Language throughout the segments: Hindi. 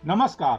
नमस्कार,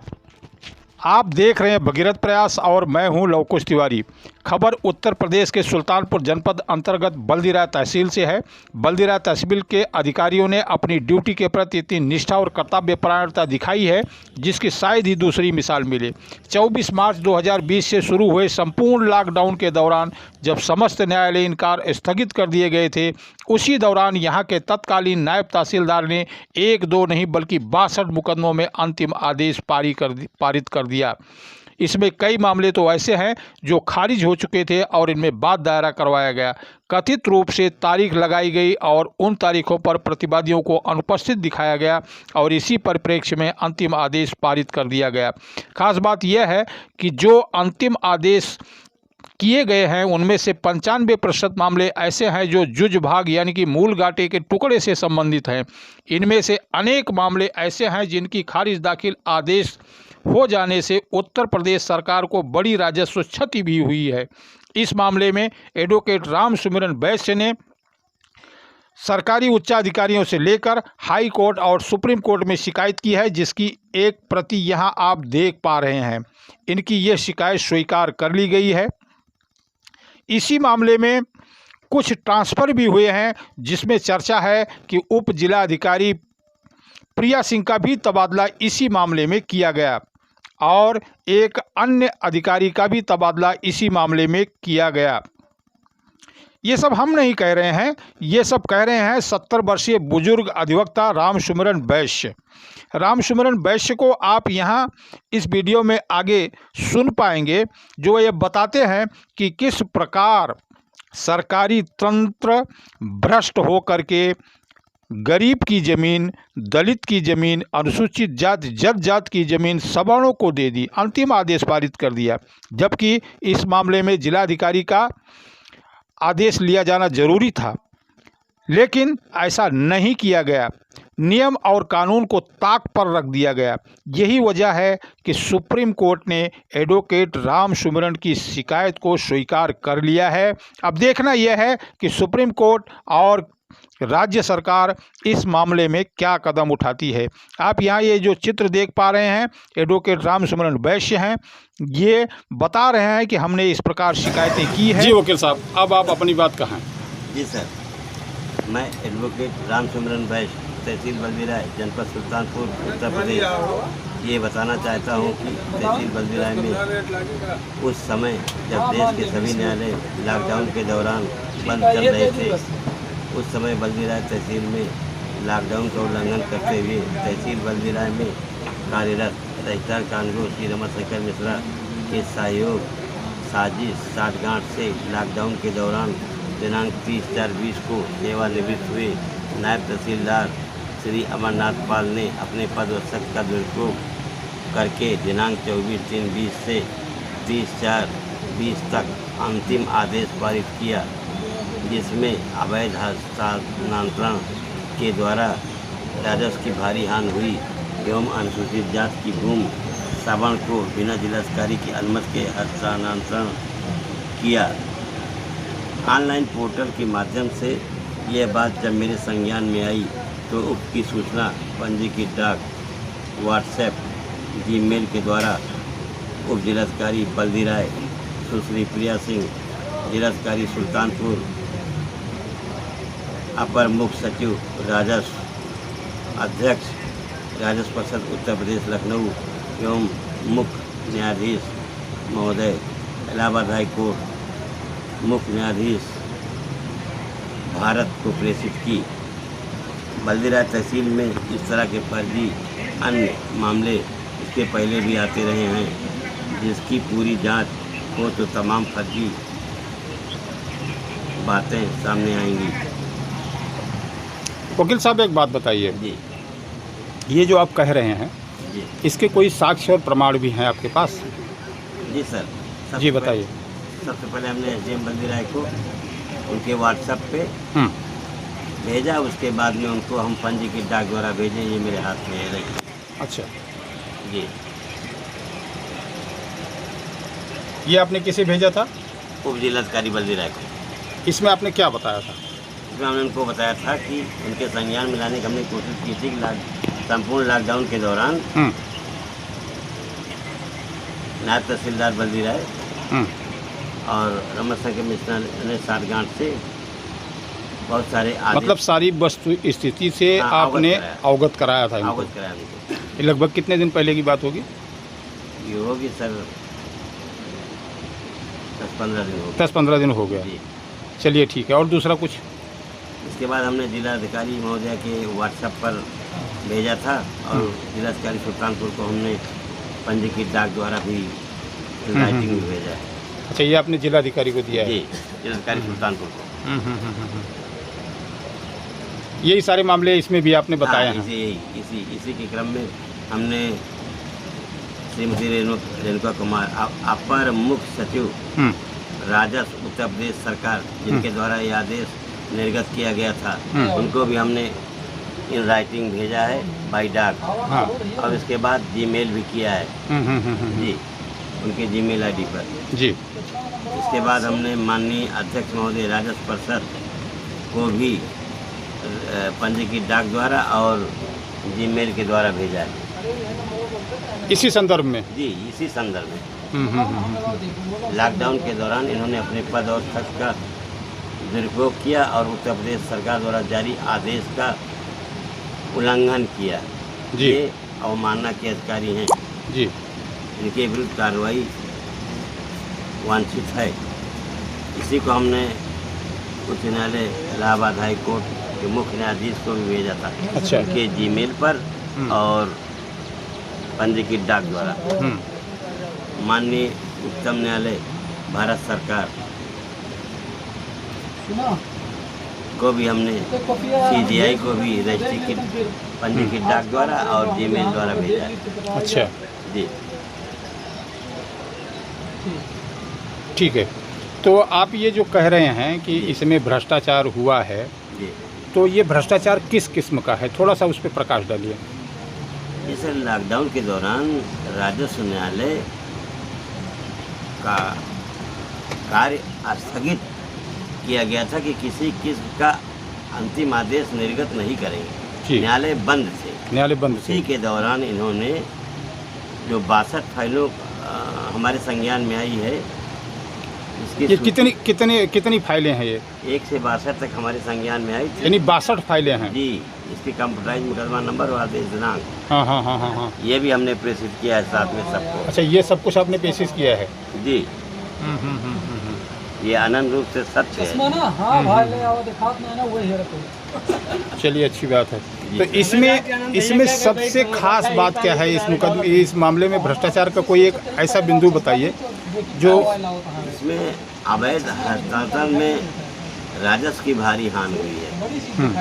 आप देख रहे हैं भगीरथ प्रयास और मैं हूं लवकुश तिवारी। खबर उत्तर प्रदेश के सुल्तानपुर जनपद अंतर्गत बल्दीराय तहसील से है। बल्दीराय तहसील के अधिकारियों ने अपनी ड्यूटी के प्रति इतनी निष्ठा और कर्तव्यपरायणता दिखाई है जिसकी शायद ही दूसरी मिसाल मिले। 24 मार्च 2020 से शुरू हुए संपूर्ण लॉकडाउन के दौरान जब समस्त न्यायालयीन कार्य स्थगित कर दिए गए थे, उसी दौरान यहाँ के तत्कालीन नायब तहसीलदार ने 1-2 नहीं बल्कि 62 मुकदमों में अंतिम आदेश पारित कर दिया। इसमें कई मामले तो ऐसे हैं जो खारिज हो चुके थे और इनमें बाद दायरा करवाया गया। कथित रूप से तारीख लगाई गई और उन तारीखों पर प्रतिवादियों को अनुपस्थित दिखाया गया और इसी परिप्रेक्ष्य में अंतिम आदेश पारित कर दिया गया। खास बात यह है कि जो अंतिम आदेश किए गए हैं उनमें से 95% मामले ऐसे हैं जो जुज भाग यानी कि मूल गाटे के टुकड़े से संबंधित हैं। इनमें से अनेक मामले ऐसे हैं जिनकी खारिज दाखिल आदेश हो जाने से उत्तर प्रदेश सरकार को बड़ी राजस्व क्षति भी हुई है। इस मामले में एडवोकेट राम सुमिरन वैश्य ने सरकारी उच्चाधिकारियों से लेकर हाई कोर्ट और सुप्रीम कोर्ट में शिकायत की है, जिसकी एक प्रति यहां आप देख पा रहे हैं। इनकी यह शिकायत स्वीकार कर ली गई है। इसी मामले में कुछ ट्रांसफ़र भी हुए हैं जिसमें चर्चा है कि उप जिलाधिकारी प्रिया सिंह का भी तबादला इसी मामले में किया गया और एक अन्य अधिकारी का भी तबादला इसी मामले में किया गया। ये सब हम नहीं कह रहे हैं, ये सब कह रहे हैं 70 वर्षीय बुजुर्ग अधिवक्ता राम सुमिरन वैश्य। राम सुमिरन वैश्य को आप यहाँ इस वीडियो में आगे सुन पाएंगे, जो ये बताते हैं कि किस प्रकार सरकारी तंत्र भ्रष्ट हो करके गरीब की ज़मीन, दलित की ज़मीन, अनुसूचित जाति जत जात की ज़मीन सवर्णों को दे दी, अंतिम आदेश पारित कर दिया। जबकि इस मामले में जिलाधिकारी का आदेश लिया जाना जरूरी था, लेकिन ऐसा नहीं किया गया। नियम और कानून को ताक पर रख दिया गया। यही वजह है कि सुप्रीम कोर्ट ने एडवोकेट राम सुमिरन की शिकायत को स्वीकार कर लिया है। अब देखना यह है कि सुप्रीम कोर्ट और राज्य सरकार इस मामले में क्या कदम उठाती है। आप यहाँ ये जो चित्र देख पा रहे हैं, एडवोकेट राम सुमिरन वैश्य हैं। ये बता रहे हैं कि हमने इस प्रकार शिकायतें की हैं। जी वकील साहब, अब आप अपनी बात कहें। जी सर, मैं एडवोकेट राम सुमिरन वैश्य, तहसील बल्दीराय, जनपद सुल्तानपुर, उत्तर प्रदेश ये बताना चाहता हूँ कि तहसील बल्दीराय में उस समय जब देश के सभी न्यायालय लॉकडाउन के दौरान बंद चल रहे थे, उस समय बल्दीराय तहसील में लॉकडाउन का उल्लंघन करते हुए तहसील बल्दीराय में कार्यरत रजिस्ट्रार कानून श्री रमाशंकर मिश्रा के सहयोग साजिश साठगांठ से लॉकडाउन के दौरान दिनांक 30/4/20 को सेवानिवृत्त हुए नायब तहसीलदार श्री अमरनाथ पाल ने अपने पद व शक्ति का दुरुपयोग करके दिनांक 24/3/20 से 30/4/20 तक अंतिम आदेश पारित किया, जिसमें अवैध हस्तांतरण के द्वारा राजस्व की भारी हानि हुई एवं अनुसूचित जाति की भूमि सवर्ण को बिना जिलाधिकारी की अनुमति के हस्तांतरण किया। ऑनलाइन पोर्टल के माध्यम से यह बात जब मेरे संज्ञान में आई तो उक्त की सूचना पंजीकृत डाक, व्हाट्सएप, जीमेल के द्वारा उप जिलाधिकारी बल्दीराय सुश्री प्रिया सिंह, जिलाधिकारी सुल्तानपुर, अपर मुख्य सचिव राजस्व, अध्यक्ष राजस्व परिषद उत्तर प्रदेश लखनऊ एवं मुख्य न्यायाधीश महोदय इलाहाबाद हाई कोर्ट, मुख्य न्यायाधीश भारत को प्रेषित की। बल्दीराय तहसील में इस तरह के फर्जी अन्य मामले इसके पहले भी आते रहे हैं, जिसकी पूरी जांच हो तो तमाम फर्जी बातें सामने आएंगी। वकील साहब एक बात बताइए, जी ये जो आप कह रहे हैं जी इसके कोई साक्ष्य और प्रमाण भी हैं आपके पास? जी सर, जी बताइए। सबसे पहले हमने एसडीएम बल्दीराय को उनके व्हाट्सएप पे भेजा, उसके बाद में उनको हम पंजीकृत डाक द्वारा भेजे। ये मेरे हाथ में है रही। अच्छा, जी ये आपने किसे भेजा था? उप जिलाधिकारी बल्दीराय को। इसमें आपने क्या बताया था? इसमें हमने उनको बताया था कि उनके संज्ञान में लाने की हमने कोशिश की थी कि संपूर्ण लॉकडाउन के दौरान नायब तहसीलदार बल्दी राय हम्म, और रमन संघ कमिश्नर ने साठगांठ से बहुत सारे आदेश मतलब सारी वस्तु स्थिति से हाँ, आपने अवगत अवगत कराया था इनको। अवगत कराया उनको। ये लगभग कितने दिन पहले की बात होगी? ये होगी सर 10-15 दिन हो 10-15 दिन हो गया। जी। चलिए ठीक है। और दूसरा कुछ? इसके बाद हमने जिलाधिकारी महोदय के व्हाट्सएप पर भेजा था और जिलाधिकारी सुल्तानपुर को हमने पंजीकृत डाक द्वारा भी राइटिंग में भेजा है। अच्छा, ये आपने जिलाधिकारी को दिया है? जी, जिलाधिकारी सुल्तानपुर को। यही सारे मामले इसमें भी आपने बताए हैं? इसी के क्रम में हमने श्रीमती रेणुका कुमार अपर मुख्य सचिव हम्म, राजस्व उत्तर प्रदेश सरकार, जिनके द्वारा ये आदेश निर्गत किया गया था, उनको भी हमने इन राइटिंग भेजा है बाई डाक। हाँ। और इसके बाद जीमेल भी किया है जी, उनके जीमेल आईडी पर जी। इसके बाद हमने माननीय अध्यक्ष महोदय राजस्व परिषद को भी पंजीकृत डाक द्वारा और जीमेल के द्वारा भेजा है इसी संदर्भ में? जी, इसी संदर्भ में। लॉकडाउन के दौरान इन्होंने अपने पद और शक्ति का दुरुपयोग किया और उत्तर प्रदेश सरकार द्वारा जारी आदेश का उल्लंघन किया। जी। ये अवमानना के अधिकारी हैं जी। इनके विरुद्ध कार्रवाई वांछित है। इसी को हमने उच्च न्यायालय इलाहाबाद हाई कोर्ट के मुख्य न्यायाधीश को भी भेजा था। अच्छा। उनके जीमेल पर और पंजीकृत डाक द्वारा। माननीय उच्चतम न्यायालय भारत सरकार को भी हमने CGI को भी रजिस्ट्री पंजीकृत डाक द्वारा और जीमेल द्वारा भेजा है। अच्छा, जी। ठीक है। तो आप ये जो कह रहे हैं कि इसमें भ्रष्टाचार हुआ है, जी, तो ये भ्रष्टाचार किस किस्म का है? थोड़ा सा उस पर प्रकाश डालिए। जैसे लॉकडाउन के दौरान राजस्व न्यायालय का कार्य स्थगित किया गया था कि किसी किस्म का अंतिम आदेश निर्गत नहीं करेंगे। जी। न्यायालय बंद थे। न्यायालय बंद उसी के दौरान इन्होंने जो 62 फाइलों हमारे संज्ञान में आई है, इसकी ये कितनी फाइलें हैं ये? 1 से 62 तक हमारे संज्ञान में आई थी। यानी 62 फाइलें हैं? जी, इसकी कंप्यूटराइज मुकदमा नंबर और आदेश दिनांक, हाँ हाँ हाँ हाँ हाँ। ये भी हमने प्रेषित किया है साथ में सबको। अच्छा, ये सब कुछ आपने पेश किया है? जी, ये अनंत रूप से सत्य है। चलिए, अच्छी बात है। जी। तो इसमें सबसे खास बात क्या है इस मामले में? भ्रष्टाचार का कोई एक ऐसा बिंदु बताइए जो इसमें अवैध हस्तांतरण में राजस्व की भारी हानि हुई है।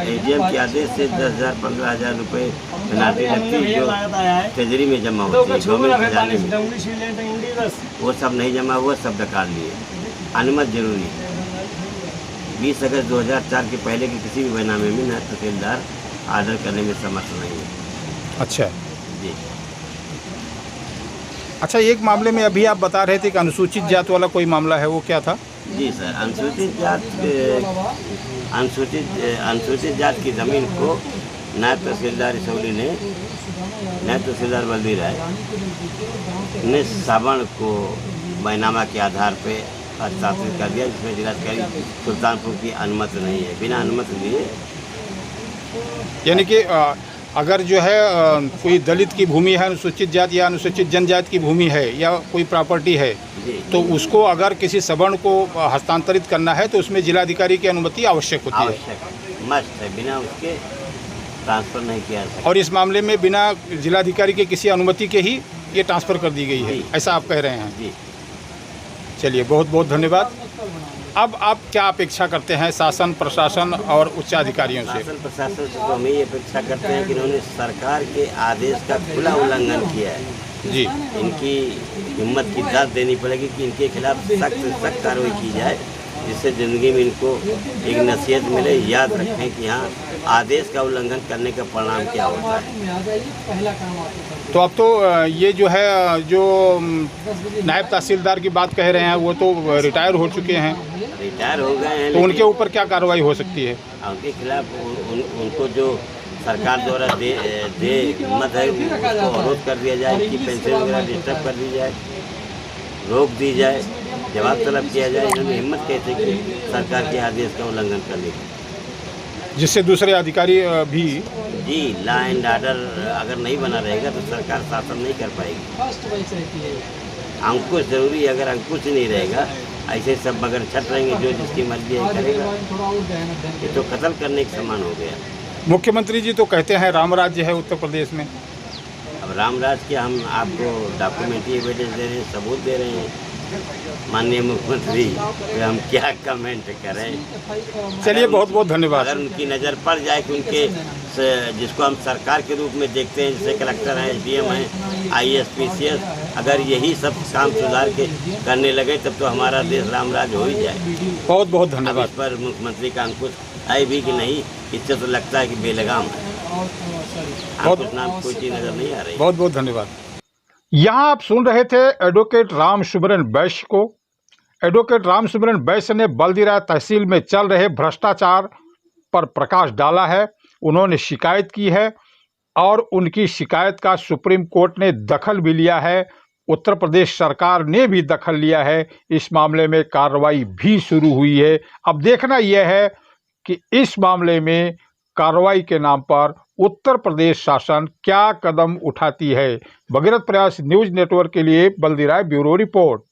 एजीएम के आदेश से 10,000 15,000 रुपये पेनाल्टी लगती है जो ट्रेजरी में जमा होती है, गवर्नमेंट खजाने में। वो सब नहीं जमा हुआ, सब डकार लिए। अनुमति जरूरी है। 20 अगस्त 2004 के पहले के किसी भी बैनामे में नायब तहसीलदार आर्डर करने में समर्थ नहीं है। अच्छा जी। अच्छा, एक मामले में अभी आप बता रहे थे कि अनुसूचित जात वाला कोई मामला है, वो क्या था? जी सर, अनुसूचित जात की ज़मीन को नायब तहसीलदार इसौली ने, नायब तहसीलदार बल्दी राय ने सावण को बैनामा के आधार पे हस्तांतरित कर दिया, जिसमें जिलाधिकारी सुल्तानपुर की अनुमति नहीं है। बिना अनुमति लिए, यानी कि अगर जो है कोई दलित की भूमि है, अनुसूचित जाति या अनुसूचित जनजाति की भूमि है या कोई प्रॉपर्टी है, तो उसको अगर किसी सवर्ण को हस्तांतरित करना है तो उसमें जिलाधिकारी की अनुमति आवश्यक होती है। आवश्यक मस्ट है, बिना उसके ट्रांसफ़र नहीं किया जा सकता। और इस मामले में बिना जिलाधिकारी के किसी अनुमति के ही ये ट्रांसफ़र कर दी गई है, जी। ऐसा आप कह रहे हैं? जी। चलिए, बहुत बहुत धन्यवाद। अब आप क्या अपेक्षा करते हैं शासन, प्रशासन और उच्चाधिकारियों से? शासन प्रशासन से तो हम ये अपेक्षा करते हैं कि इन्होंने सरकार के आदेश का खुला उल्लंघन किया है। जी। इनकी हिम्मत की दाद देनी पड़ेगी कि इनके खिलाफ सख्त से सख्त कार्रवाई की जाए, जिससे ज़िंदगी में इनको एक नसीहत मिले। याद रखें कि हाँ, आदेश का उल्लंघन करने का परिणाम क्या होता है। तो अब तो ये जो है, जो नायब तहसीलदार की बात कह रहे हैं, वो तो रिटायर हो चुके हैं, रिटायर हो गए हैं, तो उनके ऊपर क्या कार्रवाई हो सकती है? उनके खिलाफ उनको जो सरकार द्वारा दे मत है, उसको अवरोध कर दिया जाए, उनकी पेंशन वगैरह डिस्टर्ब कर दी जाए, रोक दी जाए, जवाब तलब किया जाए। इन्होंने हिम्मत कैसे की सरकार के आदेश का उल्लंघन करने की? जिससे दूसरे अधिकारी भी जी, लॉ एंड ऑर्डर अगर नहीं बना रहेगा तो सरकार शासन नहीं कर पाएगी। अंकुश जरूरी है, अगर अंकुश ही नहीं रहेगा, ऐसे सब मगर छट रहेंगे, जो जिसकी मर्जी है करेगा। ये तो कत्ल करने के समान हो गया। मुख्यमंत्री जी तो कहते हैं राम राज्य है उत्तर प्रदेश में। अब रामराज के हम आपको डॉक्यूमेंट्री एविडेंस दे रहे हैं, सबूत दे रहे हैं माननीय मुख्यमंत्री, तो हम क्या कमेंट करें। चलिए, बहुत बहुत धन्यवाद। अगर उनकी नज़र पड़ जाए कि उनके जिसको हम सरकार के रूप में देखते हैं, जैसे कलेक्टर हैं, एसडीएम हैं, आईएएस पीसीएस, अगर यही सब काम सुधार के करने लगे तब तो हमारा देश रामराज हो ही जाए। बहुत बहुत अब धन्यवाद। इस पर मुख्यमंत्री का अंकुश है भी कि नहीं, इससे तो लगता है कि बेलगाम है। अंकुश नाम कोई चीज़ नज़र नहीं आ रही। बहुत बहुत धन्यवाद। यहाँ आप सुन रहे थे एडवोकेट राम सुमिरन वैश्य को। एडवोकेट राम सुमिरन वैश्य ने बल्दीराय तहसील में चल रहे भ्रष्टाचार पर प्रकाश डाला है। उन्होंने शिकायत की है और उनकी शिकायत का सुप्रीम कोर्ट ने दखल भी लिया है। उत्तर प्रदेश सरकार ने भी दखल लिया है। इस मामले में कार्रवाई भी शुरू हुई है। अब देखना यह है कि इस मामले में कार्रवाई के नाम पर उत्तर प्रदेश शासन क्या कदम उठाती है। भगीरथ प्रयास न्यूज नेटवर्क के लिए बल्दीराय ब्यूरो रिपोर्ट।